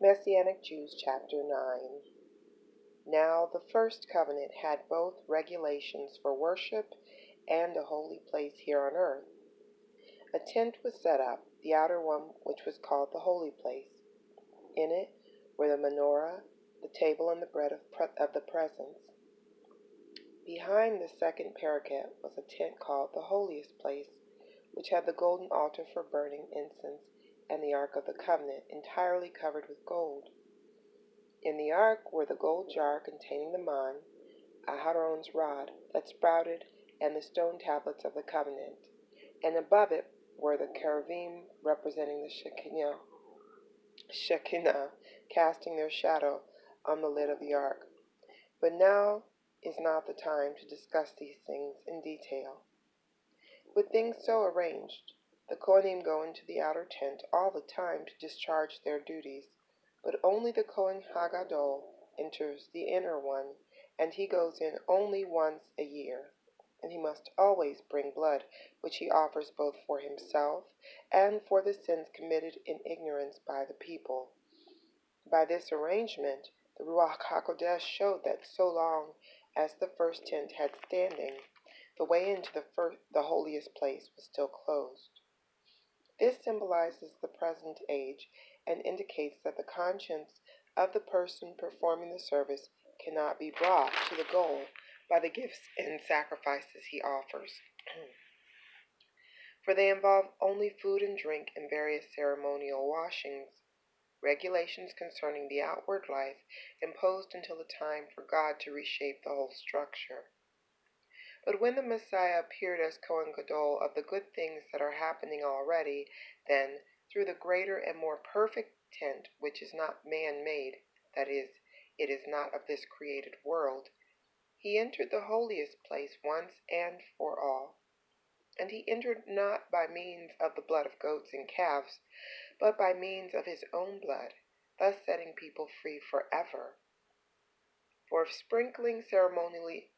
Messianic Jews, chapter 9. Now the first covenant had both regulations for worship and a holy place here on earth. A tent was set up, the outer one, which was called the holy place. In it were the menorah, the table, and the bread of the presence. Behind the second parapet was a tent called the holiest place, which had the golden altar for burning incense and the ark of the covenant, entirely covered with gold. In the ark were the gold jar containing the man, Aharon's rod that sprouted, and the stone tablets of the covenant, and above it were the cherubim representing the Shekinah, casting their shadow on the lid of the ark. But now is not the time to discuss these things in detail. With things so arranged, the Kohanim go into the outer tent all the time to discharge their duties, but only the Kohen Hagadol enters the inner one, and he goes in only once a year. And he must always bring blood, which he offers both for himself and for the sins committed in ignorance by the people. By this arrangement, the Ruach HaKodesh showed that so long as the first tent had standing, the way into the holiest place was still closed. This symbolizes the present age and indicates that the conscience of the person performing the service cannot be brought to the goal by the gifts and sacrifices he offers. For they involve only food and drink and various ceremonial washings, regulations concerning the outward life imposed until the time for God to reshape the whole structure. But when the Messiah appeared as Kohen Gadol of the good things that are happening already, then, through the greater and more perfect tent, which is not man-made, that is, it is not of this created world, he entered the holiest place once and for all. And he entered not by means of the blood of goats and calves, but by means of his own blood, thus setting people free forever. For if sprinkling ceremonially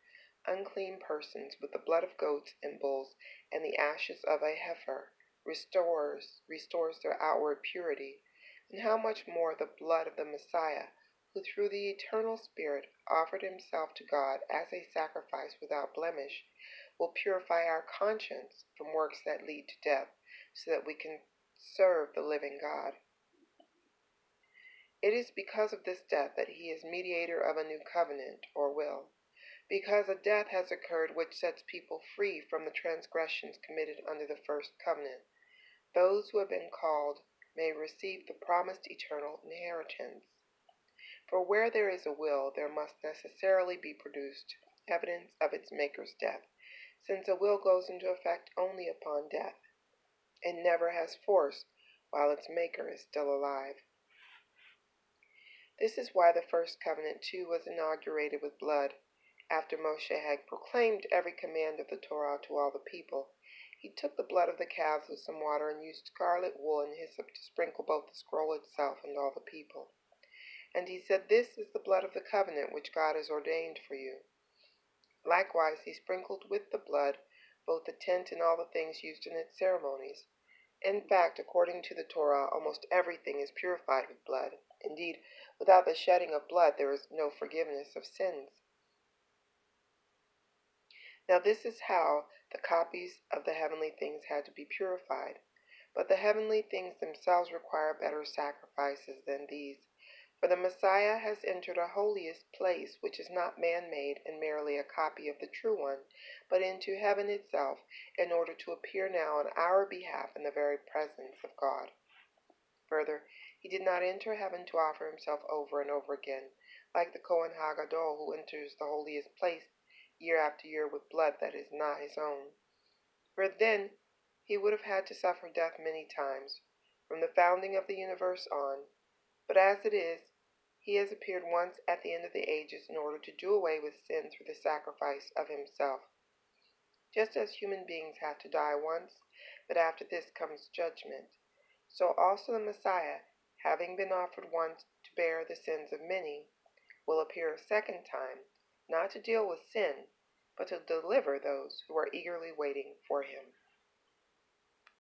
unclean persons with the blood of goats and bulls and the ashes of a heifer restores their outward purity, then how much more the blood of the Messiah, who through the eternal Spirit offered himself to God as a sacrifice without blemish, will purify our conscience from works that lead to death, so that we can serve the living God. It is because of this death that he is mediator of a new covenant, or will, because a death has occurred which sets people free from the transgressions committed under the first covenant. Those who have been called may receive the promised eternal inheritance. For where there is a will, there must necessarily be produced evidence of its maker's death, since a will goes into effect only upon death, and never has force while its maker is still alive. This is why the first covenant too was inaugurated with blood. After Moshe had proclaimed every command of the Torah to all the people, he took the blood of the calves with some water and used scarlet wool and hyssop to sprinkle both the scroll itself and all the people. And he said, "This is the blood of the covenant which God has ordained for you." Likewise he sprinkled with the blood both the tent and all the things used in its ceremonies. In fact, according to the Torah, almost everything is purified with blood. Indeed, without the shedding of blood there is no forgiveness of sins. Now this is how the copies of the heavenly things had to be purified. But the heavenly things themselves require better sacrifices than these. For the Messiah has entered a holiest place, which is not man-made and merely a copy of the true one, but into heaven itself, in order to appear now on our behalf in the very presence of God. Further, he did not enter heaven to offer himself over and over again, like the Kohen Hagadol, who enters the holiest place year after year with blood that is not his own. For then he would have had to suffer death many times, from the founding of the universe on. But as it is, he has appeared once at the end of the ages in order to do away with sin through the sacrifice of himself. Just as human beings have to die once, but after this comes judgment, so also the Messiah, having been offered once to bear the sins of many, will appear a second time, not to deal with sin, but to deliver those who are eagerly waiting for him.